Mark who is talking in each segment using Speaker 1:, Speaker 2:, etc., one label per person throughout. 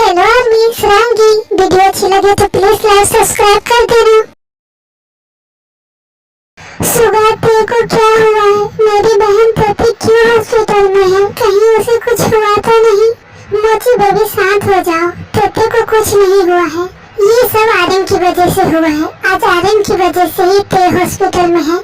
Speaker 1: Hello army फ्रांगी, video अच्छी लगे तो प्लीज लाइक सब्सक्राइब कर देना। सुबह को क्या हुआ है? मेरी बहन प्रति क्यों हॉस्पिटल में है? कहीं उसे कुछ हुआ तो नहीं? मोची बेबी शांत हो जाओ, प्रति को कुछ नहीं हुआ है। ये सब आर्यन की वजह से हुआ है। आज आर्यन की वजह से ही ते हॉस्पिटल में है।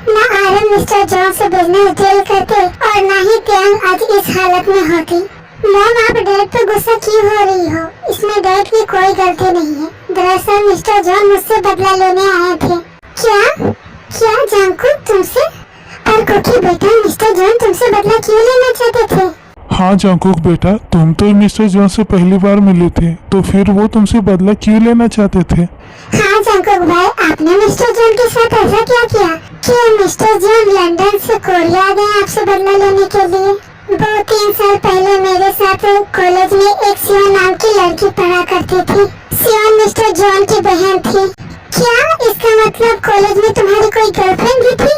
Speaker 1: ना आर्यन मिस्टर जॉन से बिजनेस डील करते और ना ही त्यांग आज इस हालत में होती। मैम, आप डैड पे गुस्सा क्यों हो रही हो? इसमें डैड की कोई गलती नहीं है। दरअसल मिस्टर जॉन मुझसे बदला लेने आए थे। क्या जंकुक तुमसे? पर कुकी बेटा, मिस्टर जॉन तुमसे बदला क्यों लेना चाहते थे?
Speaker 2: हाँ जंकुक बेटा, तुम तो मिस्टर जॉन से पहली बार मिले थे, तो फिर वो तुमसे बदला क्यों लेना चाहते थे?
Speaker 1: हाँ जंकुक भाई, आपने मिस्टर जॉन के साथ ऐसा क्या किया कि मिस्टर जॉन लंदन से कोरिया आ गए आपसे बदला लेने के लिए? 2-3 साल पहले मेरे साथ कॉलेज में एक सियोन नाम की लड़की पढ़ा करती थी। सियोन मिस्टर जॉन की बहन थी। क्या इसका मतलब कॉलेज में तुम्हारी कोई गर्लफ्रेंड भी थी?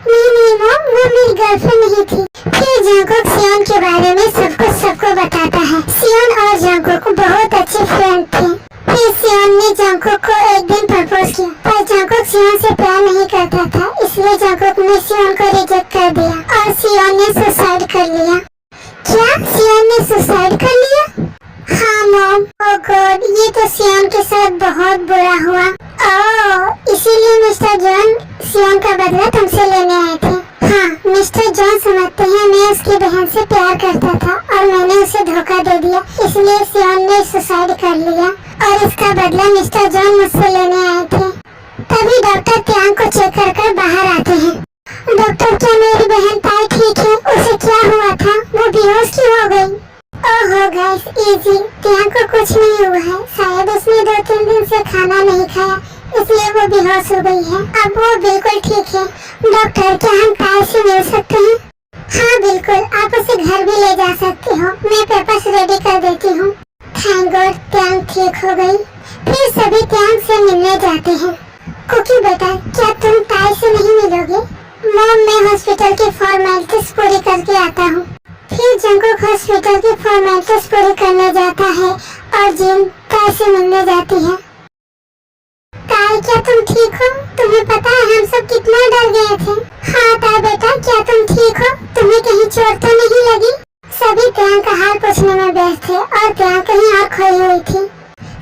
Speaker 1: नहीं मॉम, वो मेरी गर्लफ्रेंड नहीं थी। फिर जंकुक सियोन के बारे में सबको बताता है। सियोन और जंकुक बहुत अच्छे फ्रेंड थे। फिर सियोन ने जंकुक को एक दिन प्रपोज किया, पर जंकुक सियोन से प्यार नहीं करता था, इसलिए जंकुक ने सियोन को रिजेक्ट कर दिया और सियोन ने सुसाइड कर लिया। क्या सियोन ने सुसाइड कर लिया? हाँ मॉम। ओह गॉड, ये तो सियोन के साथ बहुत बुरा हुआ। ओह, इसीलिए मिस्टर जॉन सियोन का बदला तुमसे लेने आए थे। हाँ, मिस्टर जॉन समझते हैं मैं उसकी बहन से प्यार करता था और मैंने उसे धोखा दे दिया, इसलिए सियोन ने सुसाइड कर लिया और इसका बदला मिस्टर जॉन मुझसे लेने आए थे। तभी डॉक्टर त्यांग को चेक कर बाहर आते हैं। डॉक्टर, क्या मेरी बहन ताई ठीक है? उसे क्या हुआ था? वो बेहोश क्यों हो गई? ओहो गाइस, इजी, त्यांग को कुछ नहीं हुआ है। शायद उसने 2-3 दिन से खाना नहीं खाया, इसलिए वो बेहोश हो गई है। अब वो बिल्कुल ठीक है। डॉक्टर, क्या हम ताई से मिल सकते हैं? हाँ बिल्कुल, आप उसे घर भी ले जा सकते हो। मैं पेपर्स रेडी कर देती हूँ। थैंक गॉड, त्यांग ठीक हो गई। फिर सभी त्यांग से मिलने जाते हैं। कुकी बेटा, क्या तुम ताई से नहीं मिलोगे? मॉम, मैं हॉस्पिटल की फॉर्मेलिटीज पूरी करके आता हूँ। फिर जंकुक हॉस्पिटल की फॉर्मेलिटीज पूरी करने जाता है और जिन ताई से मिलने जाती है। ताई, क्या तुम ठीक हो? तुम्हें पता है हम सब कितना डर गए थे। हाँ ताई बेटा, क्या तुम ठीक हो? तुम्हें कहीं चोट तो नहीं लगी? सभी त्यांग का हाल पूछने में व्यस्त थे और त्यांग कहीं और खोई हुई थी।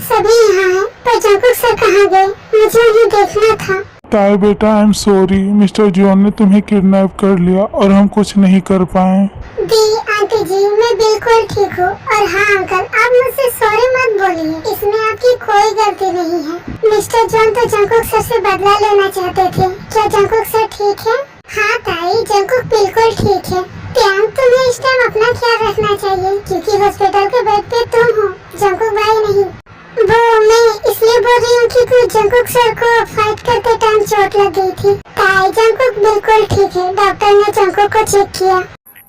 Speaker 1: सभी यहाँ हैं, पर जंकुक सर कहाँ गए? मुझे उन्हें देखना था।
Speaker 2: ताई बेटा, I am sorry, mister John ने तुम्हें किडनैप कर लिया और हम कुछ नहीं कर पाए।
Speaker 1: दी आंटी जी, मैं बिल्कुल ठीक हूँ। और हाँ अंकल, आप मुझसे सॉरी मत बोलिए, इसमें आपकी कोई गलती नहीं है। मिस्टर जॉन तो जंकुक सर से बदला लेना चाहते थे। क्या जंकुक सर ठीक है? हाँ ताई, जंकुक बिल्कुल ठीक है। त्यांग, तुम्हें इस टाइम अपना ख्याल रखना चाहिए, क्योंकि हॉस्पिटल के बेड पे तुम हो, जंकुक भाई नहीं। वो मैं इसलिए बोल रही हूँ क्योंकि जंकुक सर को फाइट करते टाइम चोट लग गई थी। ताई, जंकुक बिल्कुल ठीक है। डॉक्टर ने जंकुक को चेक किया।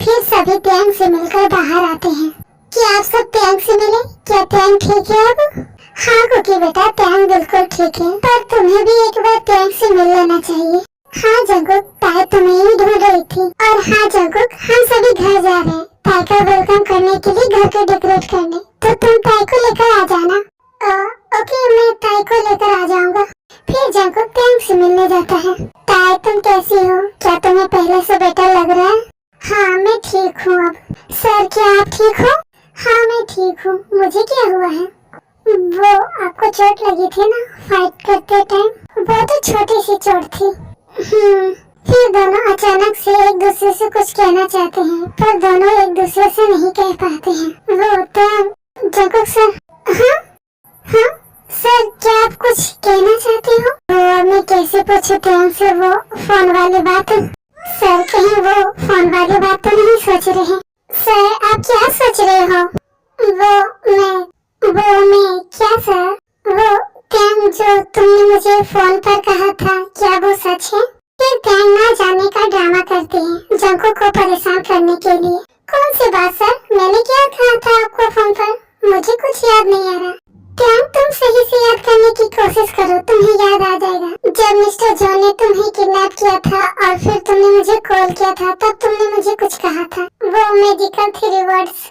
Speaker 1: फिर सभी त्यांग से मिलकर बाहर आते हैं। क्या आप सब त्यांग से मिले? क्या त्यांग ठीक है अब? हाँ कुकी बेटा, त्यांग बिल्कुल ठीक है, पर तुम्हें भी एक बार त्यांग से मिल लेना चाहिए। हाँ जंकुक, ताई तुम्हें ही ढूंढ रही थी। और हाँ जंकुक, हम सभी घर जा रहे हैं ताई का वेलकम करने के लिए, घर को डेकोरेट करने। तो तुम ताई को लेकर आ जाना। ओके, मैं ताई को लेकर आ जाऊंगा। फिर जंकुक त्यांग से मिलने जाता है। ताई, तुम कैसी हो? क्या तुम्हें पहले से बेटर लग रहा है? हाँ मैं ठीक हूँ अब। सर, क्या आप ठीक हो? हाँ मैं ठीक हूँ। मुझे क्या हुआ है? वो आपको चोट लगी थी ना फाइट करते टाइम? वो तो छोटी सी चोट थी। फिर दोनों अचानक से एक दूसरे से कुछ कहना चाहते हैं, पर दोनों एक दूसरे से नहीं कह पाते हैं। वो तो जंकुक सर। हाँ सर, क्या आप कुछ कहना चाहते हो? वो मैं कैसे पूछूं त्यांग से वो फोन वाली बात? सर, कहीं वो फोन वाली बात तो नहीं सोच रहे हैं? सर, आप क्या सोच रहे हो? वो मैं क्या सर? वो त्यांग, जो तुमने मुझे फोन पर कहा था, क्या वो सच है? फिर त्यांग ना जाने का ड्रामा करते हैं जंकुक को परेशान करने के लिए। कौन सी बात सर? मैंने क्या कहा था आपको फोन पर? मुझे कुछ याद नहीं आ रहा। त्यांग, तुम सही से याद करने की कोशिश करो, तुम्हें याद आ जाएगा। जब मिस्टर जॉन ने तुम्हें किडनैप किया था और फिर तुमने मुझे कॉल किया था, तब तुमने मुझे कुछ कहा था। वो मेडिकल 3 वर्ड्स।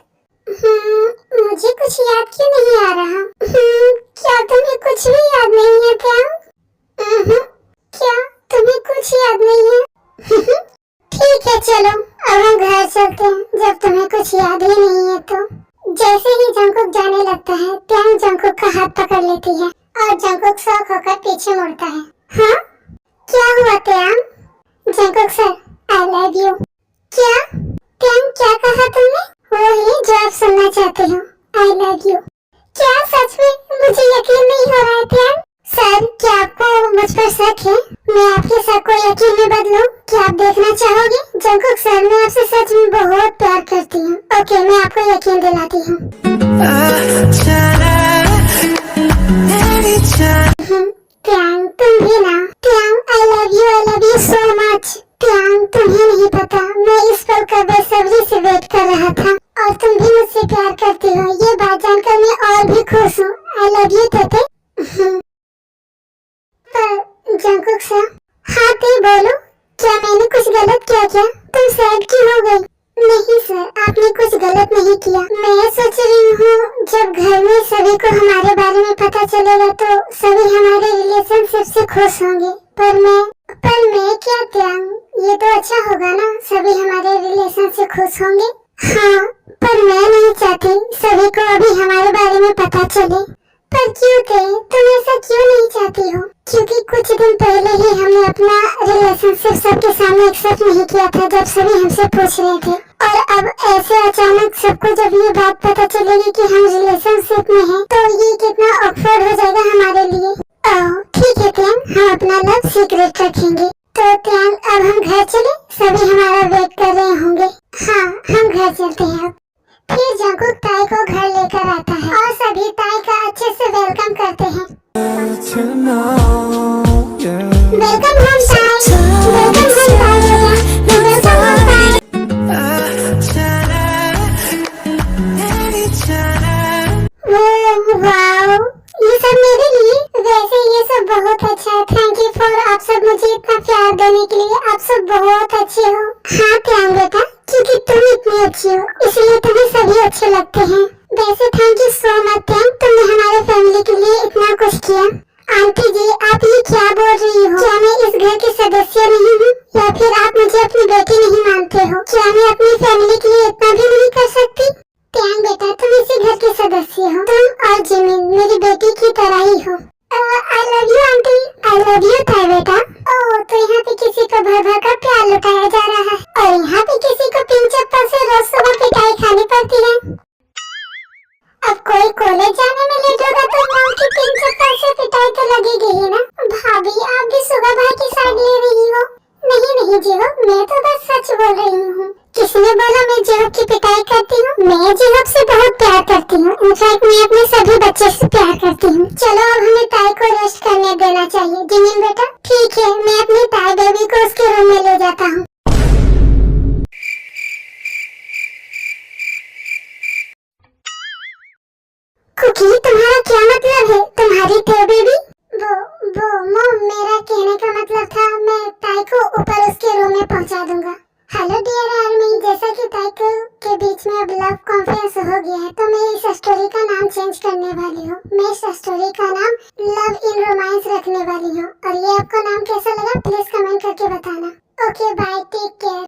Speaker 1: मुझे कुछ याद क्यों नहीं आ रहा? क्या तुम्हें कुछ भी याद नहीं है क्या? क्या तुम्हें कुछ याद नहीं है? ठीक है चलो, अब हम घर चलते हैं जब तुम्हें कुछ याद ही नहीं है तो। जैसे ही जंकुक जाने लगता है, त्यांग जंकुक का हाथ पकड़ लेती है और जंकुक शौक होकर पीछे मुड़ता है। हाँ? क्या हुआ त्यांग? Jungkook sir, I love you. क्या? त्यांग क्या कहा तुमने? वही जो आप सुनना चाहते हो, आई लव यू। क्या सच में? मुझे यकीन नहीं हो रहा है त्यांग। सर, क्या आपको मुझ पर शक है? मैं आपके शक को यकीन में बदलूं? क्या आप देखना चाहोगे? जंकुक सर, मैं आपसे सच में बहुत प्यार करती हूँ। ओके, मैं आपको यकीन दिलाती हूँ। त्यांग, तुम भी ना। त्यांग, I love you so much. त्यांग, तुम्हें नहीं पता, मैं इस पल का बेसब्री से वेट कर रहा था और तुम भी मुझसे प्यार करती हो, ये बात जानकर मैं और भी खुश हूँ। आई लव यू तेते। पर जंकुक सर, हाँ ते बोलो, क्या मैंने कुछ गलत किया क्या? तुम सैड क्यों हो गई? नहीं सर, आपने कुछ गलत नहीं किया। मैं सोच रही हूँ जब घर में सभी को हमारे बारे में पता चलेगा तो सभी हमारे रिलेशनशिप से खुश होंगे। पर मैं क्या त्यांग, ये तो अच्छा होगा ना, सभी हमारे रिलेशन से खुश होंगे। हाँ, पर मैं नहीं चाहती सभी को अभी हमारे बारे में पता चले। पर क्यों थे? तुम ऐसा क्यों नहीं चाहती हो? क्योंकि कुछ दिन पहले ही हमने अपना रिलेशनशिप सबके सामने एक्सेप्ट नहीं किया था जब सभी हमसे पूछ रहे थे, और अब ऐसे अचानक सबको जब ये बात पता चलेगी कि हम रिलेशनशिप में हैं, तो ये कितना ऑकवर्ड हो जाएगा हमारे लिए। ओह ठीक है त्यांग, हम अपना लव सीक्रेट रखेंगे। तो त्यांग, अब हम घर चले? सभी हमारा वेट कर रहे होंगे। हाँ, हम घर चलते हैं अब। फिर जंकुक ताई को घर लेकर आता है और सभी ताई का अच्छे से वेलकम करते हैं। वेलकम होम ताई, वेलकम होम ताई, वाओ, ये सब मेरे लिए? वैसे ये सब बहुत अच्छा है। थैंक यू फॉर, आप सब मुझे इतना प्यार देने के लिए। आप सब बहुत अच्छे हो। हाँ त्यांग बेटा, क्योंकि तुम इतनी अच्छी हो इसलिए तुम्हें सभी अच्छे लगते हैं। वैसे थैंक यू सो मच त्यांग, तुमने हमारे फैमिली के लिए इतना कुछ किया। आंटी जी, आप ये क्या बोल रही हो? क्या मैं इस घर की सदस्य नहीं हूँ? या फिर आप मुझे अपनी बेटी नहीं मानते हो? क्या मैं अपनी फैमिली के लिए इतना भी नहीं कर सकती? त्यांग बेटा, तुम इसी घर के सदस्य हो। तुम और जिमिन मेरी बेटी की तरह ही हो। आई love you aunty. I love you ताई बेटा। ओह, तो यहाँ पे किसी को भर भर कर प्यार लुटाया जा रहा है और यहाँ पे किसी को पिंक चप्पल से रोज सुबह पिटाई खानी पड़ती है। अब कोई कॉलेज जाने में लेट होगा तो मॉम की पिंक चप्पल से पिटाई तो लगेगी ही ना। भाभी, आप भी सुबह भाई की साइड ले रही हो? नहीं जीहो, मैं तो बस सच बोल रही हूँ। किसने बोला मैं जीहो की पिटाई करती हूँ? मैं जीहो से बहुत प्यार करती हूँ। इनफैक्ट मैं अपने सभी बच्चे से प्यार करती हूँ। चलो अब हमें ताई को रेस्ट करने देना चाहिए। जिमिन बेटा, ठीक है, मैं अपनी ताई बेबी को उसके रूम में ले जाता हूँ। कुकी, तुम्हारा क्या मतलब है? तुम्हारी ताई बेबी? वो मॉम, मेरा कहने का मतलब था मैं ताई को ऊपर उसके रूम में पहुंचा दूंगा। हेलो डियर आर्मी, जैसा कि ताई के बीच में अब लव कॉन्फ्रेंस हो गया है तो मैं इस स्टोरी का नाम चेंज करने वाली हूँ। मैं इस स्टोरी का नाम लव इन रोमांस रखने वाली हूँ और ये आपको नाम कैसा लगा प्लीज कमेंट करके बताना। Okay bye, take care.